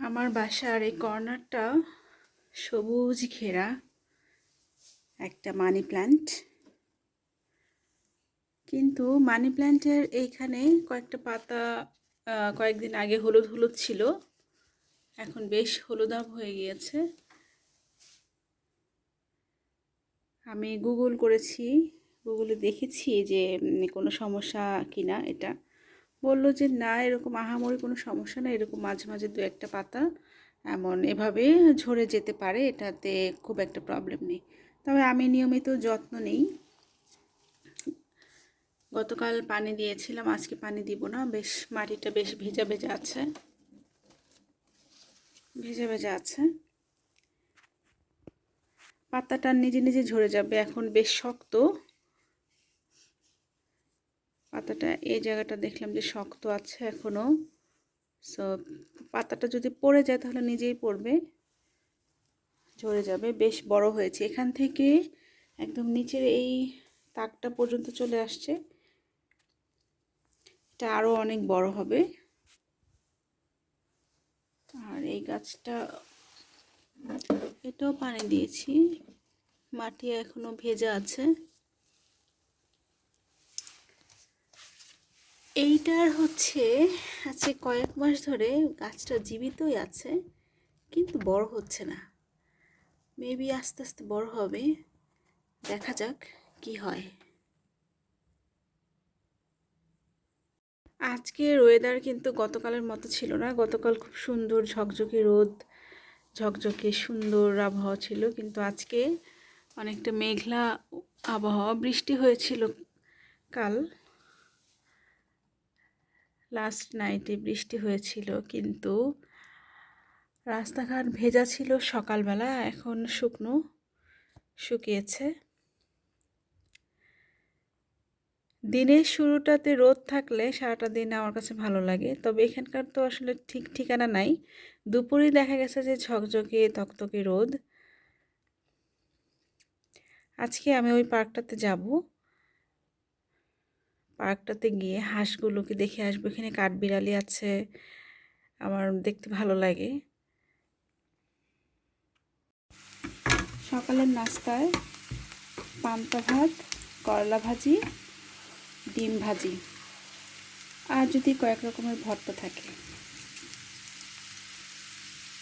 আমার বাসার এই কর্নারটা সবুজ ঘেরা একটা মানি প্ল্যান্ট, কিন্তু মানি প্ল্যান্টের এইখানে কয়েকটা পাতা কয়েকদিন আগে হলুদ হলুদ ছিল, এখন বেশ হলুদাভ হয়ে গিয়েছে। আমি গুগল করেছি, গুগলে দেখেছি যে কোনো সমস্যা কিনা। এটা বলল যে না, এরকম আহামরি কোনো সমস্যা না, এরকম মাঝে মাঝে দু একটা পাতা এভাবে ঝরে যেতে পারে, এটাতে খুব একটা প্রবলেম নেই। তবে আমি নিয়মিত যত্ন নেই। গতকাল পানি দিয়েছিলাম, আজকে পানি দিব না। বেশ মাটিটা বেশ ভেজা ভেজা আছে, ভেজা ভেজা আছে। পাতাটা নিজে নিজে ঝরে যাবে, এখন বেশ শক্ত পাতাটা। এই জায়গাটা দেখলাম যে শক্ত আছে এখনো। সো পাতাটা যদি পড়ে যায় তাহলে নিজেই পড়বে, ঝরে যাবে। বেশ বড় হয়েছে, এখান থেকে একদম নিচের এই তাকটা পর্যন্ত চলে আসছে। এটা আরো অনেক বড় হবে। আর এই গাছটা, এটাও পানি দিয়েছি, মাটি এখনো ভেজা আছে। এইটার আজকে কয়েক মাস ধরে গাছটা জীবিতই আছে, কিন্তু বড় হচ্ছে না। মেবি আস্তে আস্তে বড় হবে, দেখা যাক কি হয়। আজকের ওয়েদার কিন্তু গতকালের মতো ছিল না। গতকাল খুব সুন্দর ঝকঝকে রোদ, ঝকঝকে সুন্দর আবহাওয়া ছিল, কিন্তু আজকে অনেকটা মেঘলা আবহাওয়া। বৃষ্টি হয়েছিল কাল, লাস্ট নাইটে বৃষ্টি হয়েছিল, কিন্তু রাস্তাঘাট ভেজা ছিল সকালবেলা, এখন শুকিয়েছে। দিনের শুরুটাতে রোদ থাকলে সারাটা দিন আমার কাছে ভালো লাগে, তবে এখানকার তো আসলে ঠিক ঠিকানা নাই। দুপুরে দেখা গেছে যে ঝকঝকে তকতকে রোদ। আজকে আমি ওই পার্কটাতে যাব, পার্কটাতে গিয়ে হাঁসগুলোকে দেখে আসবো। এখানে কাঠবিড়ালি আছে, আমার দেখতে ভালো লাগে। সকালের নাস্তায় পান্তা ভাত, করলা ভাজি, ডিম ভাজি, আর যদি কয়েক রকমের ভর্তা থাকে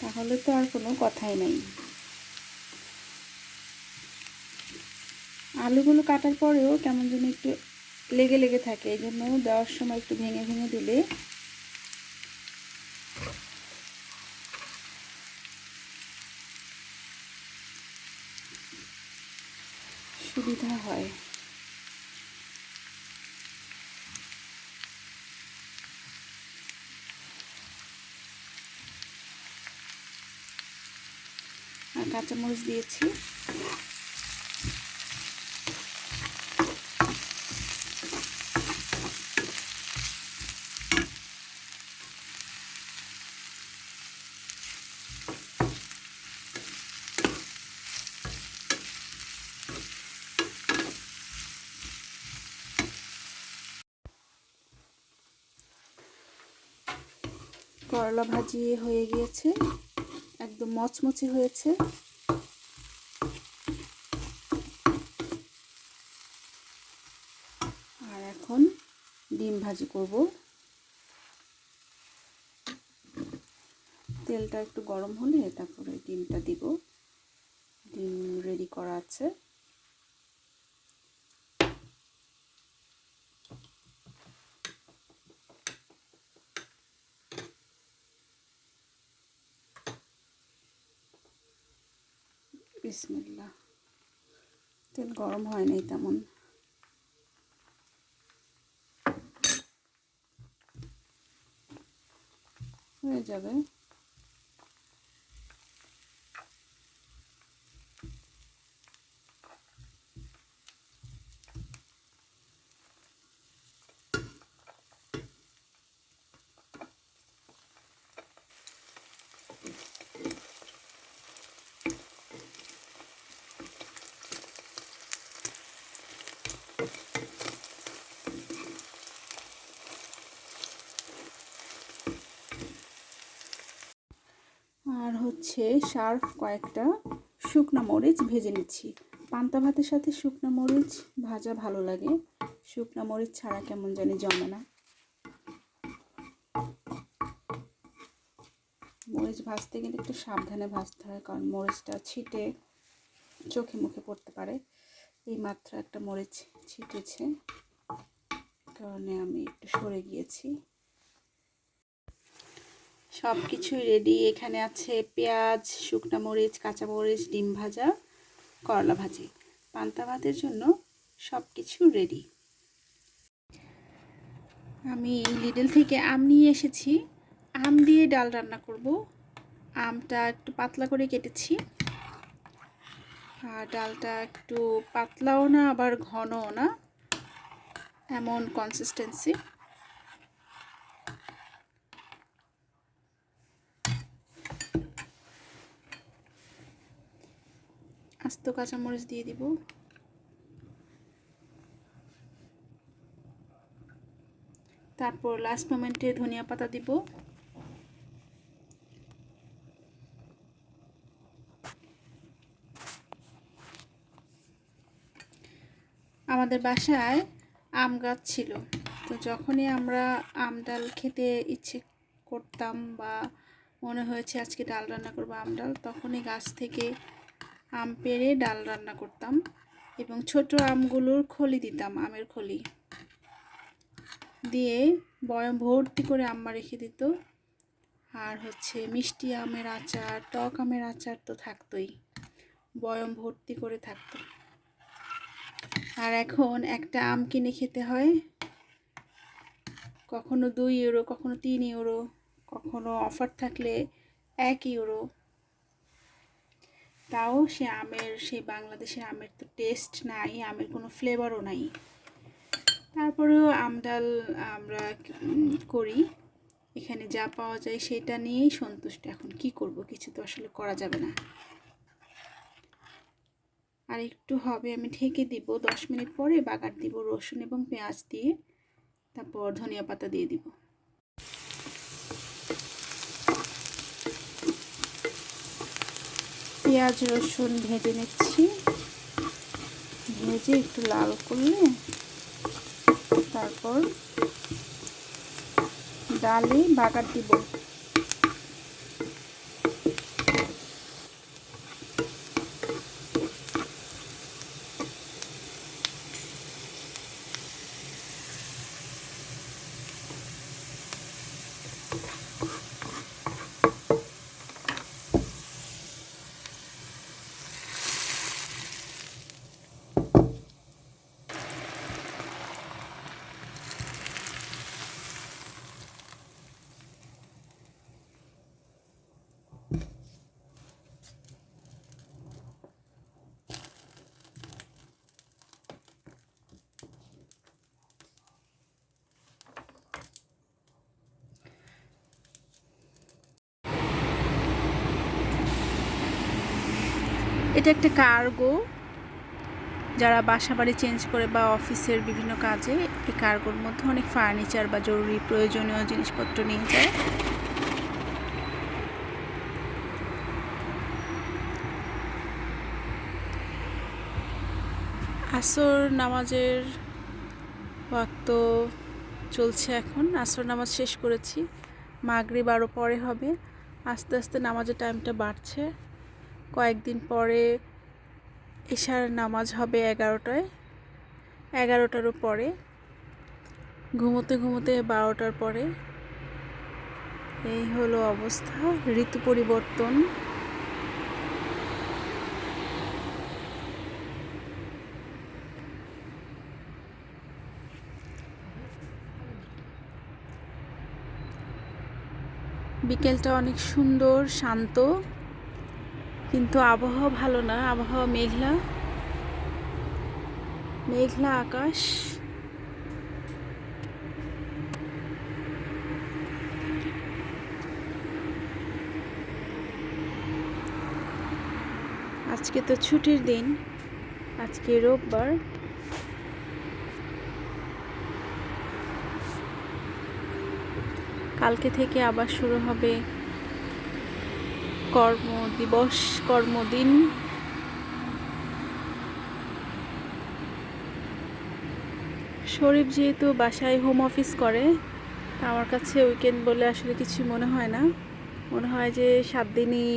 তাহলে তো আর কোনো কথাই নাই। আলুগুলো কাটার পরেও কেমন যেন একটু লেগে লেগে থাকে, এই জন্য দেওয়ার সময় একটু ভেঙে ভেঙে দিলে সুবিধা হয়। আর কাঁচামরিচ দিয়েছি। করলা ভাজি হয়ে গিয়েছে, একদম মচমচে হয়েছে। আর এখন ডিম ভাজি করব। তেলটা একটু গরম হলে তারপরে ডিমটা দিব। ডিম রেডি করা আছে। বিসমিল্লাহ। তেল গরম হয় নাই তেমন। হয়ে যাবে। আর হচ্ছে শার্প কয়েকটা শুকনো মরিচ ভেজে নিচ্ছি। পান্তা ভাতের সাথে শুকনো মরিচ ভাজা ভালো লাগে, শুকনো মরিচ ছাড়া কেমন জানি জমে না। মরিচ ভাজতে গেলে একটু সাবধানে ভাজতে হয়, কারণ মরিচটা ছিটে চোখে মুখে পড়তে পারে। এই মাত্র একটা মরিচ ছিটেছে, কারণে আমি একটু সরে গিয়েছি। সব কিছুই রেডি। এখানে আছে পেঁয়াজ, শুকনো মরিচ, কাঁচা মরিচ, ডিম ভাজা, করলা ভাজি। পান্তা ভাতের জন্য সব কিছু রেডি। আমি লিডল থেকে আম নিয়ে এসেছি, আম দিয়ে ডাল রান্না করব। আমটা একটু পাতলা করে কেটেছি, আর ডালটা একটু পাতলাও না আবার ঘনও না, এমন কনসিস্টেন্সি। আস্ত কাঁচামরিচ দিয়ে দিব। তারপর লাস্ট মোমেন্টে ধনিয়া পাতা দিব। আমাদের বাসায় আম গাছ ছিল, তো যখনই আমরা আম ডাল খেতে ইচ্ছে করতাম বা মনে হয়েছে আজকে ডাল রান্না করবো আম ডাল, তখনই গাছ থেকে আম পেড়ে ডাল রান্না করতাম এবং ছোট আমগুলোর খলি দিতাম, আমের খলি দিয়ে বয়ম ভর্তি করে আম্মা রেখে দিত। আর হচ্ছে মিষ্টি আমের আচার, টক আমের আচার তো থাকতোই, বয়ম ভর্তি করে থাকতো। আর এখন একটা আম কিনে খেতে হয় কখনো 2 ইউরো, কখনো 3 ইউরো, কখনো অফার থাকলে 1 ইউরো। তাও সে আমের, সেই বাংলাদেশের আমের তো টেস্ট নাই, আমের কোনো ফ্লেভারও নাই। তারপরেও আম ডাল আমরা করি, এখানে যা পাওয়া যায় সেটা নিয়েই সন্তুষ্ট। এখন কি করব, কিছু তো আসলে করা যাবে না। আর একটু হবে, আমি ঢেকে দিব, 10 মিনিট পরে বাগার দিব রসুন এবং পেঁয়াজ দিয়ে, তারপর ধনিয়া পাতা দিয়ে দিব। পেঁয়াজ রসুন ভেজে নিচ্ছি, ভেজে একটু লাল করলে তারপর ডালে বাগার দিব। এটা একটা কার্গো, যারা বাসা বাড়ি চেঞ্জ করে বা অফিসের বিভিন্ন কাজে এই কার্গোর মধ্যে অনেক ফার্নিচার বা জরুরি প্রয়োজনীয় জিনিসপত্র নিয়ে যায়। আসর নামাজের ওয়াক্ত চলছে, এখন আসর নামাজ শেষ করেছি, মাগরিব আরও পরে হবে। আস্তে আস্তে নামাজের টাইমটা বাড়ছে, কয়েকদিন পরে এশার নামাজ হবে 11টায়, 11টারও পরে, ঘুমোতে ঘুমোতে 12টার পরে। এই হলো অবস্থা, ঋতু পরিবর্তন। বিকেলটা অনেক সুন্দর শান্ত, কিন্তু আবহাওয়া ভালো না, আবহাওয়া মেঘলা মেঘলা আকাশ। আজকে তো ছুটির দিন, আজকে রোববার। কালকে থেকে আবার শুরু হবে কর্মদিবস, কর্মদিন। শরীফ যেহেতু বাসায় হোম অফিস করে, তা আমার কাছে উইকেন্ড বলে আসলে কিছু মনে হয় না। মনে হয় যে 7 দিনই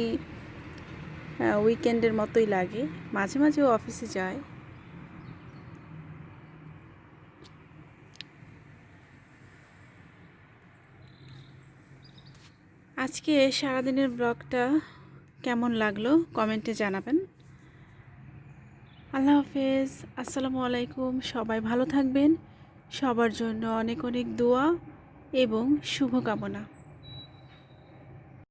উইকেন্ডের মতোই লাগে। মাঝে মাঝে ও অফিসে যায়। আজকে সারাদিনের ব্লগটা কেমন লাগলো কমেন্টে জানাবেন। আল্লাহ হাফেজ, আসসালামু আলাইকুম। সবাই ভালো থাকবেন। সবার জন্য অনেক অনেক দোয়া এবং শুভকামনা।